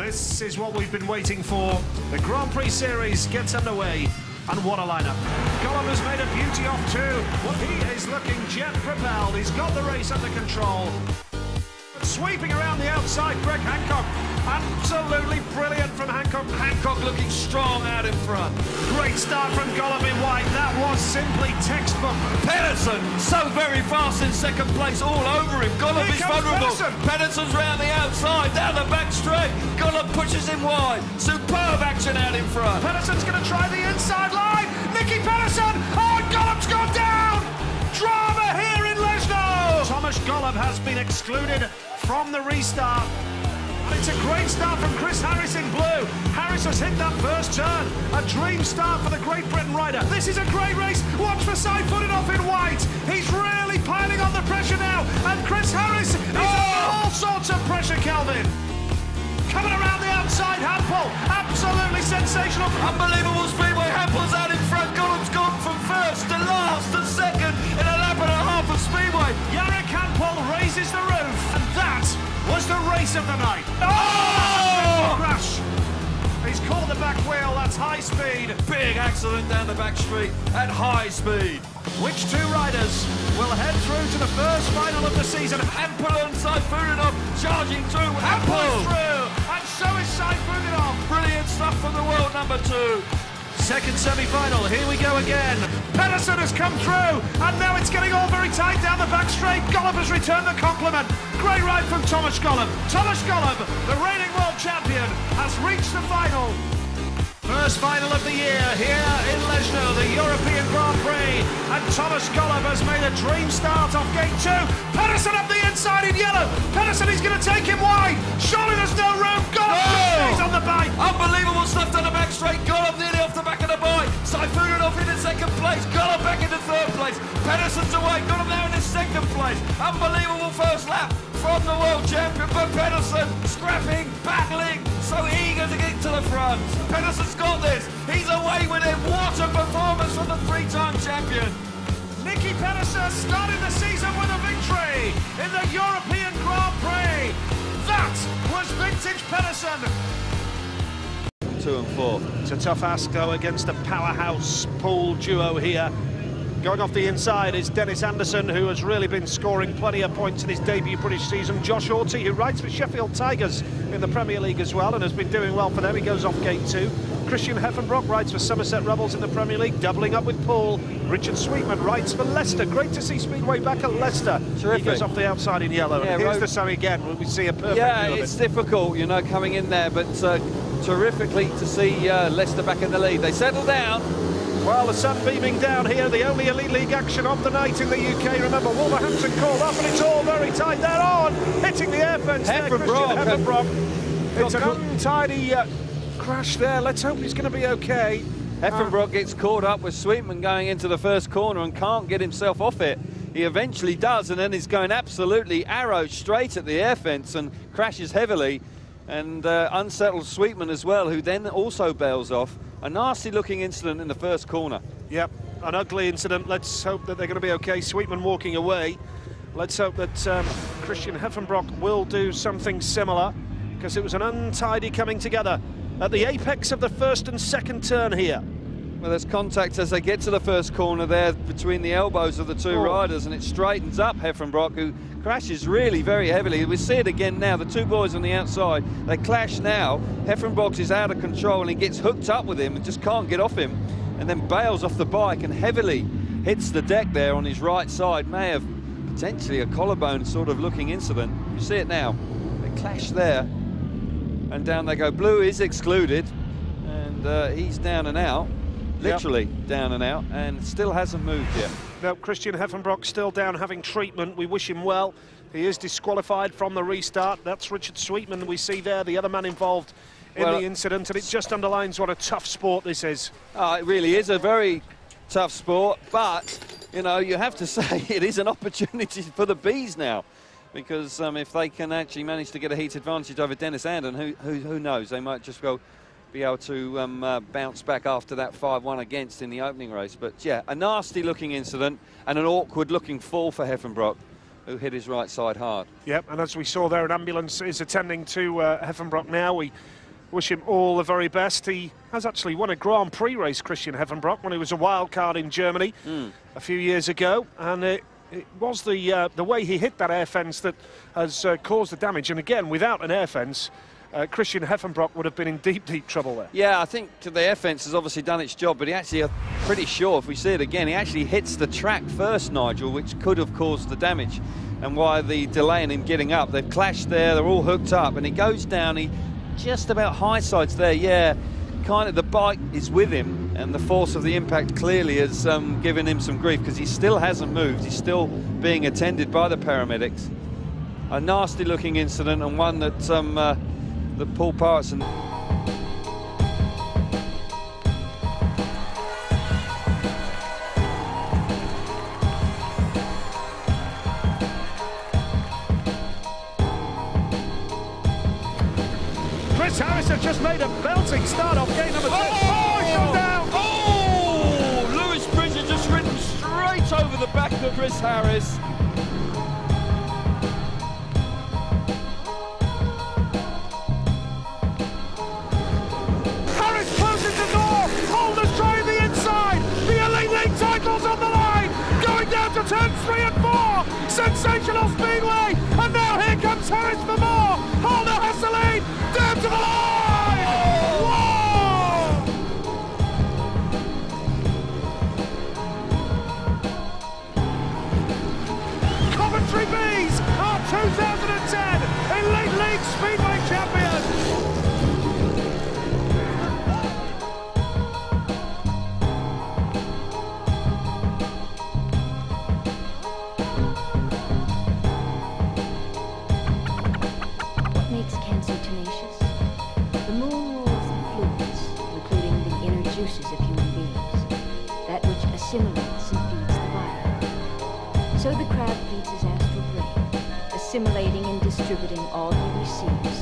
This is what we've been waiting for. The Grand Prix series gets underway, and what a lineup. Golub has made a beauty off too. Well, he is looking jet-propelled. He's got the race under control. Sweeping around the outside, Greg Hancock. Absolutely brilliant from Hancock. Hancock looking strong out in front. Great start from Golub in white. That was simply textbook. Pedersen, so very fast in second place, all over him. Golub is vulnerable. Pedersen's round the outside, down the back straight. Golub pushes him wide. Superb action out in front. Pedersen's going to try the inside line. Nicky Pedersen. Oh, Golub's gone down. Drama here in Leszno. Tomasz Golub has been excluded from the restart. It's a great start from Chris Harris in blue. Harris has hit that first turn. A dream start for the Great Britain rider. This is a great race. Watch for side-footed off in white. He's really piling on the pressure now. And Chris Harris is under all sorts of pressure, Calvin. Coming around the outside, Hampel. Absolutely sensational. Unbelievable speedway. Hampel's out in front. Golub's gone from first to last to second in a lap and a half of speedway. Jarek Hampel raises the roof. And that was the race of the night. Oh! Crash. He's caught the back wheel. That's high speed. Big accident down the back street at high speed. Which two riders will head through to the first final of the season? Hampel and Saifunov charging through. Hampel through, and so is Saifunov. Brilliant stuff from the world number 2. Second semi-final, here we go again. Pedersen has come through, and now it's getting all very tight down the back straight. Golub has returned the compliment. Great ride from Tomasz Golub. Tomasz Golub, the reigning world champion, has reached the final. First final of the year here in Leszno, the European Grand Prix. And Tomasz Golub has made a dream start off gate 2. Pedersen up the inside in yellow. Pedersen is going to take him wide. Surely there's no room. Golub stays on the bike. Unbelievable stuff down the back straight. Golub nearly off the back of the bike. Saifunov in second place. Golub back into third place. Pedersen's away. Golub now in his second place. Unbelievable first lap from the world champion. But Pedersen scrapping, battling, so eager to get to the front. Pedersen's got this. He's away with it. What a performance from the 3-time champion. Nicky Pedersen started the season with a victory in the European Grand Prix. That was vintage Pedersen. 2 and 4. It's a tough ask though against a powerhouse Poole duo here. Going off the inside is Dennis Anderson, who has really been scoring plenty of points in his debut British season. Josh Hawty, who rides for Sheffield Tigers in the Premier League as well and has been doing well for them. He goes off gate 2. Christian Heffenbrock rides for Somerset Rebels in the Premier League, doubling up with Poole. Richard Sweetman rides for Leicester. Great to see Speedway back at Leicester. Terrific. He goes off the outside in yellow. Yeah, and here's the sun again. We see a perfect view of it's it. difficult, you know, coming in there, but terrifically to see Leicester back in the lead. They settle down. Well, the sun beaming down here, the only Elite League action of the night in the UK. Remember, Wolverhampton called up, and it's all very tight. They're on, hitting the air fence there, Christian Heffenbrock. It's an untidy crash there. Let's hope he's going to be okay. Heffenbrock gets caught up with Sweetman going into the first corner and can't get himself off it. He eventually does, and then he's going absolutely arrow straight at the air fence and crashes heavily. And unsettled Sweetman as well, who then also bails off. A nasty-looking incident in the first corner. Yep, an ugly incident. Let's hope that they're going to be okay. Sweetman walking away. Let's hope that Christian Heffenbrock will do something similar, because it was an untidy coming together at the apex of the first and second turn here. Well, there's contact as they get to the first corner there between the elbows of the two riders, and it straightens up Heffenbrock, who crashes really very heavily. We see it again now, the two boys on the outside, they clash now. Heffenbrock is out of control and he gets hooked up with him and just can't get off him, and then bails off the bike and heavily hits the deck there on his right side. May have potentially a collarbone sort of looking incident. You see it now, they clash there and down they go. Blue is excluded and he's down and out. Literally down and out, and still hasn't moved yet. No, Christian Heffenbrock still down having treatment. We wish him well. He is disqualified from the restart. That's Richard Sweetman we see there, the other man involved in the incident, and it just underlines what a tough sport this is. It really is a very tough sport, but, you know, you have to say it is an opportunity for the Bees now, because if they can actually manage to get a heat advantage over Dennis Anden, who knows, they might just be able to bounce back after that 5-1 against in the opening race. But yeah, a nasty looking incident and an awkward looking fall for Heffenbrock, who hit his right side hard. Yep, and as we saw there, an ambulance is attending to Heffenbrock now. We Wish him all the very best. He has actually won a Grand Prix race, Christian Hevenbrock, when he was a wild card in Germany a few years ago, and it was the way he hit that air fence that has caused the damage. And again, without an air fence, Christian Hevenbrock would have been in deep, deep trouble there. Yeah, I think the air fence has obviously done its job, but he actually, I'm pretty sure, if we see it again, he actually hits the track first, Nigel, which could have caused the damage, and why the delay in him getting up. They've clashed there, they're all hooked up, and he goes down, he just about high sides there, yeah, kind of the bike is with him, and the force of the impact clearly has given him some grief, because he still hasn't moved, he's still being attended by the paramedics. A nasty looking incident, and one that Paul Parson. Chris Harris has just made a belting start off gate number 6. Oh, he's gone down! Oh! Lewis Bridge has just ridden straight over the back of Chris Harris. Harris closes the door! Holder's trying the inside! The Elite League title's on the line! Going down to turns 3 and 4! Sensational Speedway! And now here comes Harris for more! Holder has the lead! Down to the line! Whoa! Coventry Bees are 2010 Elite League Speedway champions! What makes cancer tenacious? The moon rules the fluids, including the inner juices of human beings, that which assimilates and feeds the body. So the crab feeds his astral brain, assimilating and distributing all he receives